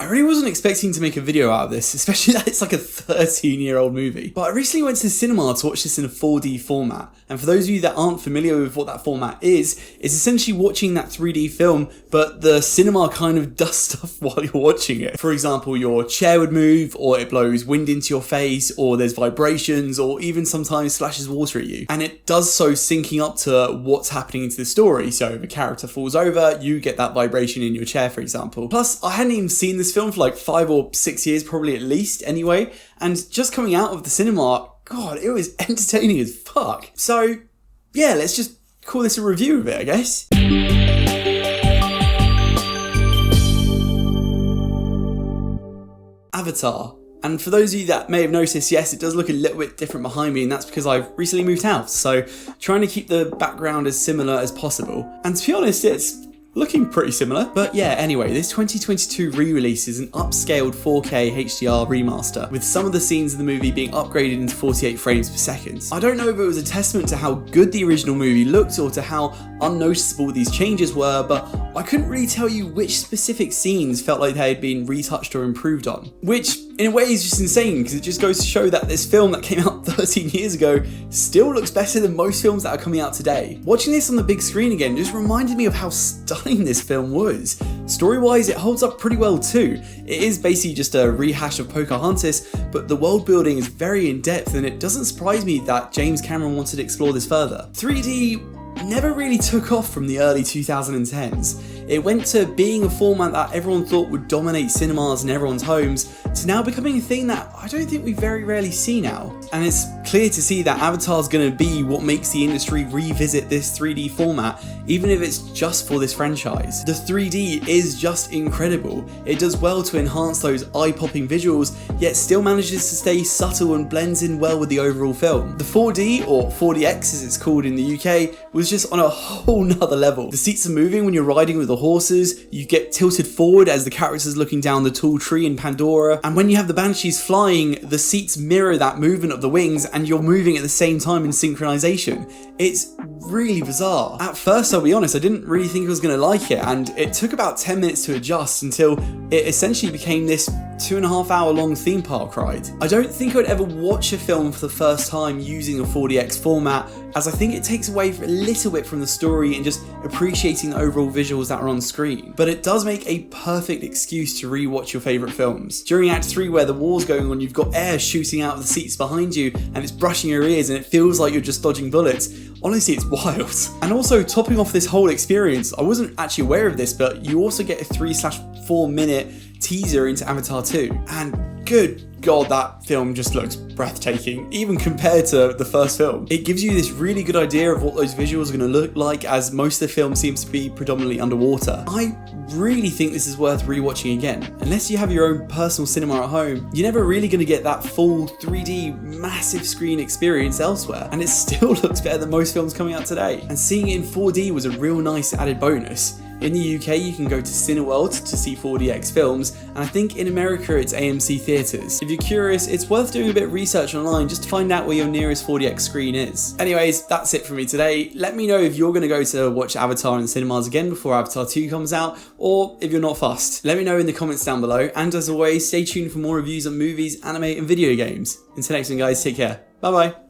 really wasn't expecting to make a video out of this, especially that it's like a 13-year-old movie. But I recently went to the cinema to watch this in a 4D format, and for those of you that aren't familiar with what that format is, it's essentially watching that 3D film, but the cinema kind of does stuff while you're watching it. For example, your chair would move, or it blows wind into your face, or there's vibrations, or even sometimes splashes water at you. And it does so syncing up to what's happening into the story. So if a character falls over, you get that vibration in your chair, for example. Plus, I hadn't even seen this film for like 5 or 6 years, probably at least anyway. And just coming out of the cinema, God, it was entertaining as fuck. So yeah, let's just call this a review of it, I guess. Avatar. And for those of you that may have noticed, yes, it does look a little bit different behind me, and that's because I've recently moved house, so trying to keep the background as similar as possible. And to be honest, it's looking pretty similar. But yeah, anyway, this 2022 re-release is an upscaled 4K HDR remaster, with some of the scenes in the movie being upgraded into 48 frames per second. I don't know if it was a testament to how good the original movie looked or to how unnoticeable these changes were, but I couldn't really tell you which specific scenes felt like they had been retouched or improved on. Which, in a way, is just insane, because it just goes to show that this film that came out 13 years ago still looks better than most films that are coming out today. Watching this on the big screen again just reminded me of how stunning this film was. Story-wise, it holds up pretty well too. It is basically just a rehash of Pocahontas, but the world building is very in-depth, and it doesn't surprise me that James Cameron wanted to explore this further. 3D never really took off from the early 2010s. It went to being a format that everyone thought would dominate cinemas and everyone's homes, to now becoming a thing that I don't think we very rarely see now. And it's clear to see that Avatar's going to be what makes the industry revisit this 3D format, even if it's just for this franchise. The 3D is just incredible. It does well to enhance those eye-popping visuals, yet still manages to stay subtle and blends in well with the overall film. The 4D, or 4DX as it's called in the UK, was just on a whole nother level. The seats are moving when you're riding with the horses, you get tilted forward as the character's looking down the tall tree in Pandora, and when you have the banshees flying, the seats mirror that movement of the wings and you're moving at the same time in synchronization. It's really bizarre. At first, I'll be honest, I didn't really think I was going to like it, and it took about 10 minutes to adjust until it essentially became this 2.5 hour long theme park ride. I don't think I'd ever watch a film for the first time using a 4DX format, as I think it takes away a little bit from the story and just appreciating the overall visuals that are on screen. But it does make a perfect excuse to rewatch your favourite films. During Act 3, where the war's going on, you've got air shooting out of the seats behind you and it's brushing your ears and it feels like you're just dodging bullets. Honestly, it's wild. And also, topping off this whole experience, I wasn't actually aware of this, but you also get a 3/4 minute teaser into Avatar 2. And good God, that film just looks breathtaking, even compared to the first film. It gives you this really good idea of what those visuals are going to look like, as most of the film seems to be predominantly underwater. I really think this is worth rewatching again. Unless you have your own personal cinema at home, you're never really going to get that full 3D massive screen experience elsewhere, and it still looks better than most films coming out today. And seeing it in 4D was a real nice added bonus. In the UK, you can go to Cineworld to see 4DX films, and I think in America it's AMC Theatres. If you're curious, it's worth doing a bit of research online just to find out where your nearest 4DX screen is. Anyways, that's it for me today. Let me know if you're going to go to watch Avatar in the cinemas again before Avatar 2 comes out, or if you're not fussed. Let me know in the comments down below, and as always, stay tuned for more reviews on movies, anime, and video games. Until next one, guys, take care. Bye bye.